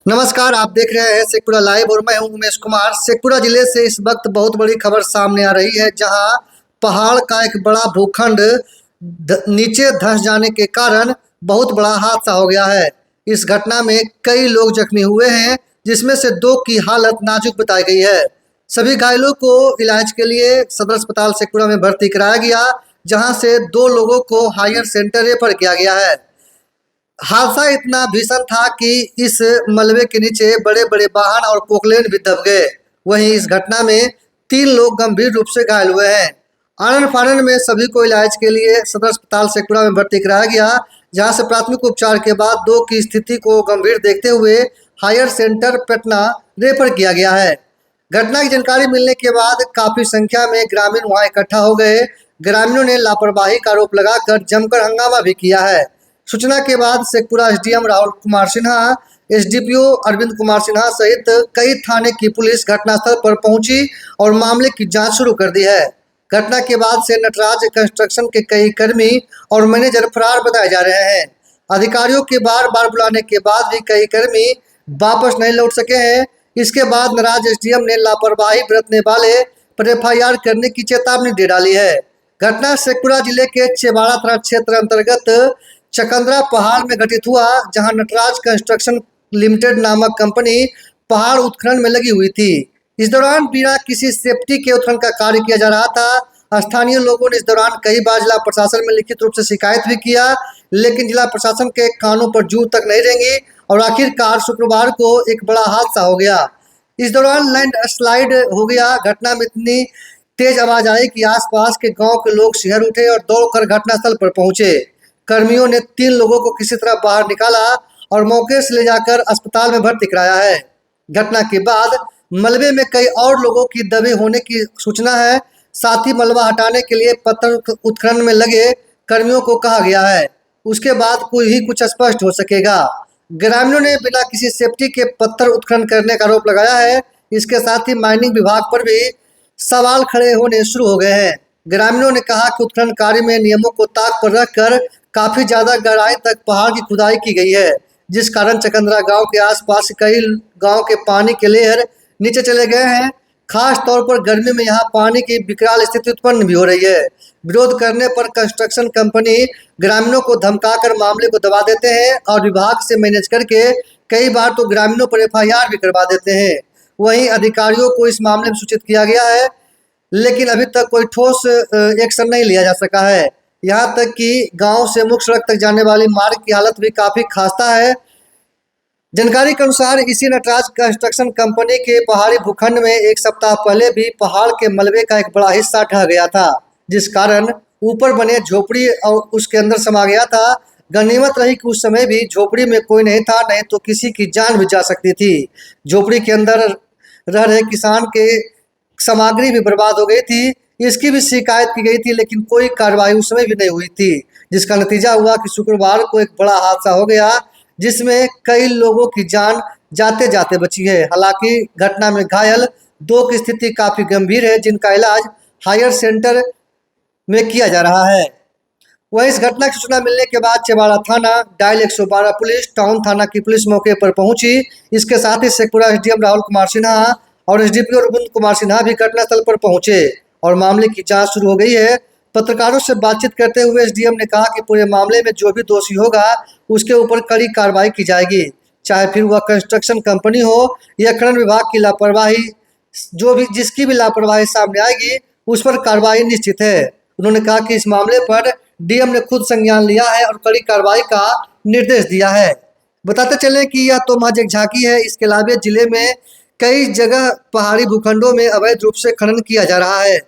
नमस्कार, आप देख रहे हैं शेखपुरा लाइव और मैं हूं उमेश कुमार। शेखपुरा जिले से इस वक्त बहुत बड़ी खबर सामने आ रही है, जहां पहाड़ का एक बड़ा भूखंड नीचे धंस जाने के कारण बहुत बड़ा हादसा हो गया है। इस घटना में कई लोग जख्मी हुए हैं, जिसमें से दो की हालत नाजुक बताई गई है। सभी घायलों को इलाज के लिए सदर अस्पताल शेखपुरा में भर्ती कराया गया, जहां से दो लोगों को हायर सेंटर रेफर किया गया है। हादसा इतना भीषण था कि इस मलबे के नीचे बड़े बड़े वाहन और पोकलेन भी दब गए। वहीं इस घटना में 3 लोग गंभीर रूप से घायल हुए हैं। आनन फानन में सभी को इलाज के लिए सदर अस्पताल शेखपुरा में भर्ती कराया गया, जहां से प्राथमिक उपचार के बाद दो की स्थिति को गंभीर देखते हुए हायर सेंटर पटना रेफर किया गया है। घटना की जानकारी मिलने के बाद काफी संख्या में ग्रामीण वहां इकट्ठा हो गए। ग्रामीणों ने लापरवाही का आरोप लगाकर जमकर हंगामा भी किया है। सूचना के बाद शेखपुरा एसडीएम राहुल कुमार सिन्हा, एसडीपीओ अरविंद कुमार सिन्हा सहित कई थाने की पुलिस घटनास्थल पर पहुंची और मामले की जांच शुरू कर दी है। घटना के बाद से नटराज कंस्ट्रक्शन के कई कर्मी और मैनेजर फरार बताए जा रहे हैं। अधिकारियों के बार बार बुलाने के बाद भी कई कर्मी वापस नहीं लौट सके हैं। इसके बाद नाराज एसडीएम ने लापरवाही बरतने वाले पर एफआईआर करने की चेतावनी दे डाली है। घटना शेखपुरा जिले के चेवाड़ा थाना क्षेत्र अंतर्गत चकंदरा पहाड़ में घटित हुआ, जहां नटराज कंस्ट्रक्शन लिमिटेड नामक कंपनी पहाड़ उत्खनन में लगी हुई थी। इस दौरान बिना किसी सेफ्टी के उत्खनन का कार्य किया जा रहा था। स्थानीय लोगों ने इस दौरान कई बार जिला प्रशासन में लिखित रूप से शिकायत भी किया, लेकिन जिला प्रशासन के कानों पर जू तक नहीं रेंगी और आखिरकार शुक्रवार को एक बड़ा हादसा हो गया। इस दौरान लैंड स्लाइड हो गया। घटना में इतनी तेज आवाज आई कि आसपास के गांव के लोग शिहर उठे और दौड़कर घटनास्थल पर पहुंचे। कर्मियों ने 3 लोगों को किसी तरह बाहर निकाला और मौके से ले जाकर अस्पताल में भर्ती कराया है। घटना के बाद मलबे में कई और लोगों की दबे होने की सूचना है। साथ ही मलबा हटाने के लिए पत्थर उत्खनन में लगे कर्मियों को कहा गया है। उसके बाद कोई ही कुछ स्पष्ट हो सकेगा। ग्रामीणों ने बिना किसी सेफ्टी के पत्थर उत्खनन करने का आरोप लगाया है। इसके साथ ही माइनिंग विभाग पर भी सवाल खड़े होने शुरू हो गए हैं। ग्रामीणों ने कहा कि उत्खनन कार्य में नियमों को ताक पर रखकर काफी ज्यादा गहराई तक पहाड़ की खुदाई की गई है, जिस कारण चकंदरा गांव के आसपास कई गांव के पानी के लेयर नीचे चले गए हैं। खास तौर पर गर्मी में यहां पानी की विकराल स्थिति उत्पन्न भी हो रही है। विरोध करने पर कंस्ट्रक्शन कंपनी ग्रामीणों को धमकाकर मामले को दबा देते हैं और विभाग से मैनेज करके कई बार तो ग्रामीणों पर एफआईआर भी करवा देते हैं। वहीं अधिकारियों को इस मामले में सूचित किया गया है, लेकिन अभी तक कोई ठोस एक्शन नहीं लिया जा सका है। यहाँ तक कि गांव से मुख्य सड़क तक जाने वाली मार्ग की हालत भी काफी खस्ता है। जानकारी के अनुसार इसी नटराज कंस्ट्रक्शन कंपनी के पहाड़ी भूखंड में एक सप्ताह पहले भी पहाड़ के मलबे का एक बड़ा हिस्सा ढह गया था, जिस कारण ऊपर बने झोपड़ी और उसके अंदर समा गया था। गनीमत रही कि उस समय भी झोपड़ी में कोई नहीं था, नहीं तो किसी की जान भी जा सकती थी। झोपड़ी के अंदर रह रहे किसान के सामग्री भी बर्बाद हो गई थी। इसकी भी शिकायत की गई थी, लेकिन कोई कार्रवाई उस समय भी नहीं हुई थी, जिसका नतीजा हुआ कि शुक्रवार को एक बड़ा हादसा हो गया, जिसमें कई लोगों की जान जाते जाते बची है। हालांकि घटना में घायल 2 की स्थिति काफी गंभीर है, जिनका इलाज हायर सेंटर में किया जा रहा है। वहीं इस घटना की सूचना मिलने के बाद चेवाड़ा थाना, डायल 112 पुलिस, टाउन थाना की पुलिस मौके पर पहुंची। इसके साथ ही शेखपुरा एसडीएम राहुल कुमार सिन्हा और एसडीपीओ अरविंद कुमार सिन्हा भी घटनास्थल पर पहुंचे और मामले की जांच शुरू हो गई है। पत्रकारों से बातचीत करते हुए एसडीएम ने कहा कि पूरे मामले में जो भी दोषी होगा उसके ऊपर कड़ी कार्रवाई की जाएगी, चाहे फिर वह कंस्ट्रक्शन कंपनी हो या खनन विभाग की लापरवाही। जो भी जिसकी भी लापरवाही सामने आएगी उस पर कार्रवाई निश्चित है। उन्होंने कहा कि इस मामले पर डीएम ने खुद संज्ञान लिया है और कड़ी कार्रवाई का निर्देश दिया है। बताते चलें कि यह तो महज एक झांकी है। इसके अलावा जिले में कई जगह पहाड़ी भूखंडों में अवैध रूप से खनन किया जा रहा है।